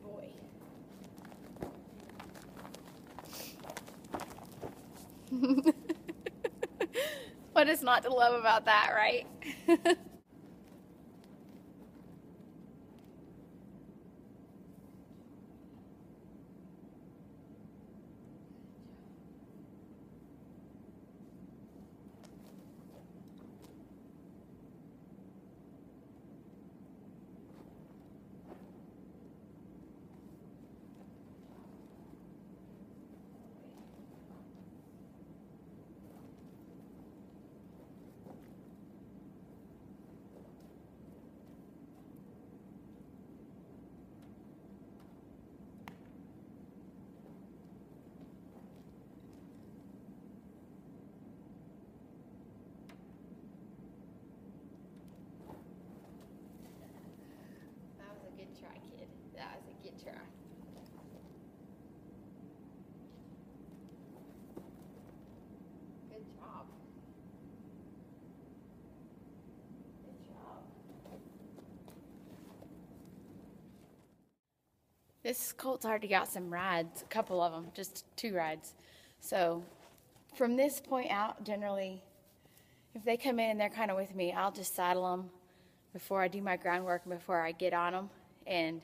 Good boy. What is not to love about that, right? That was a good try, kid. That was a good try. Good job. Good job. This colt's already got some rides, a couple of them, just 2 rides. So from this point out, generally, if they come in and they're kind of with me, I'll just saddle them before I do my groundwork and before I get on them. And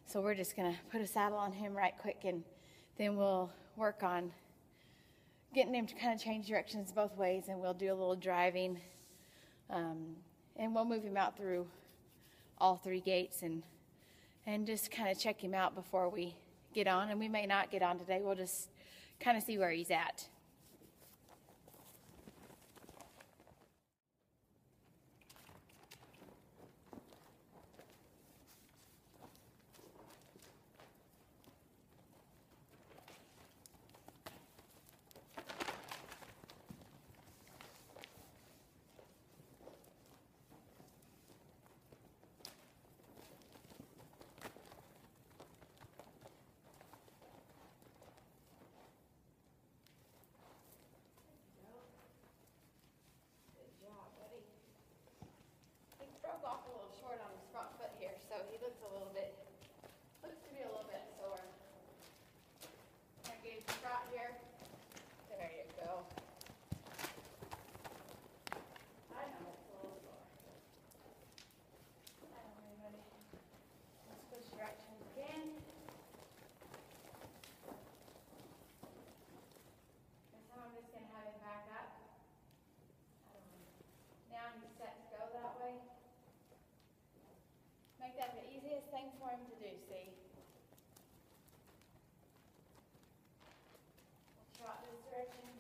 so we're just going to put a saddle on him right quick, and then we'll work on getting him to kind of change directions both ways, and we'll do a little driving. And we'll move him out through all 3 gates and just kind of check him out before we get on. And we may not get on today. We'll just kind of see where he's at. Broke off a little short on his front foot here, so he looks to be a little bit sore. I gave him a trot here. There you go. I know it's a little sore. I know, everybody. Let's switch directions again. And so I'm just going to have him back up. Now he's set to go that way. Make that the easiest thing for him to do, see? We'll trot this direction.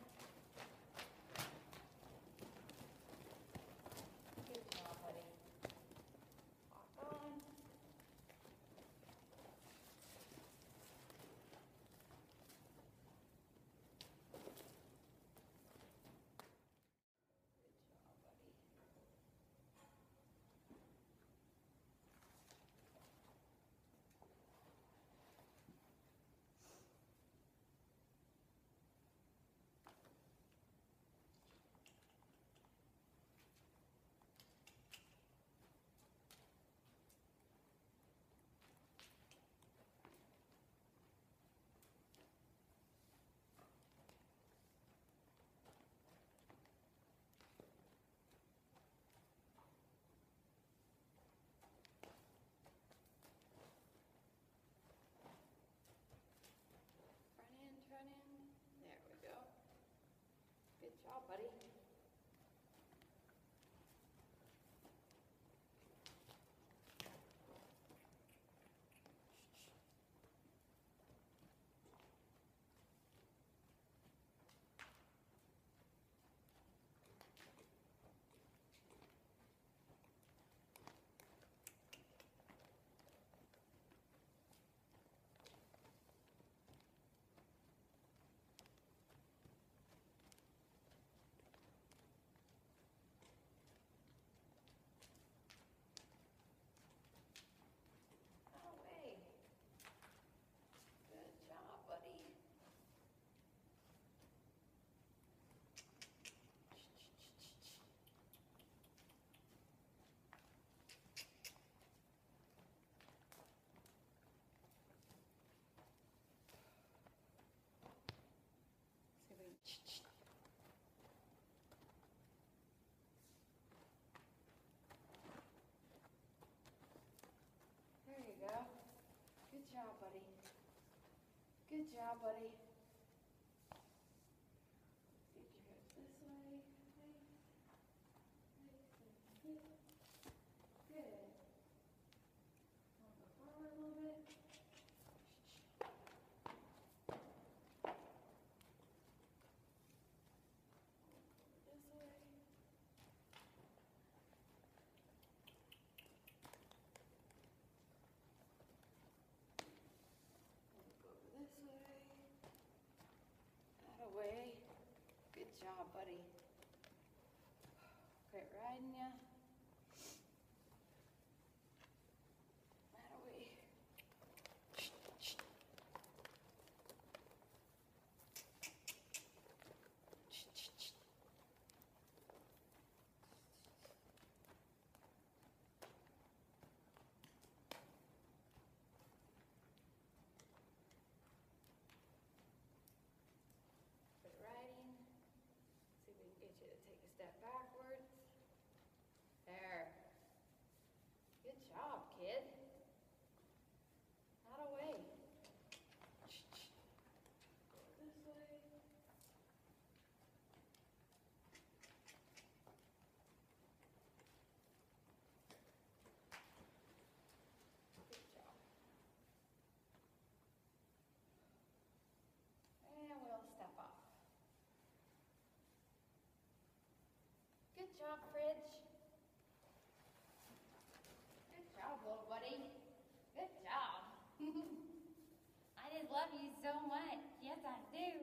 Good job, buddy. Walk on. job, buddy. Good job, buddy. Get your hips this way. Good. Want to go forward a little bit? This way. Go over this way. That away. Good job, buddy. Quit riding ya. That away. Quit riding. See if we can get you to take a step backwards. There. Good job, kid. Not away. Go this way. Good job. And we'll step off. Good job, Fridge. Good job, little buddy. Good job. I just love you so much. Yes, I do.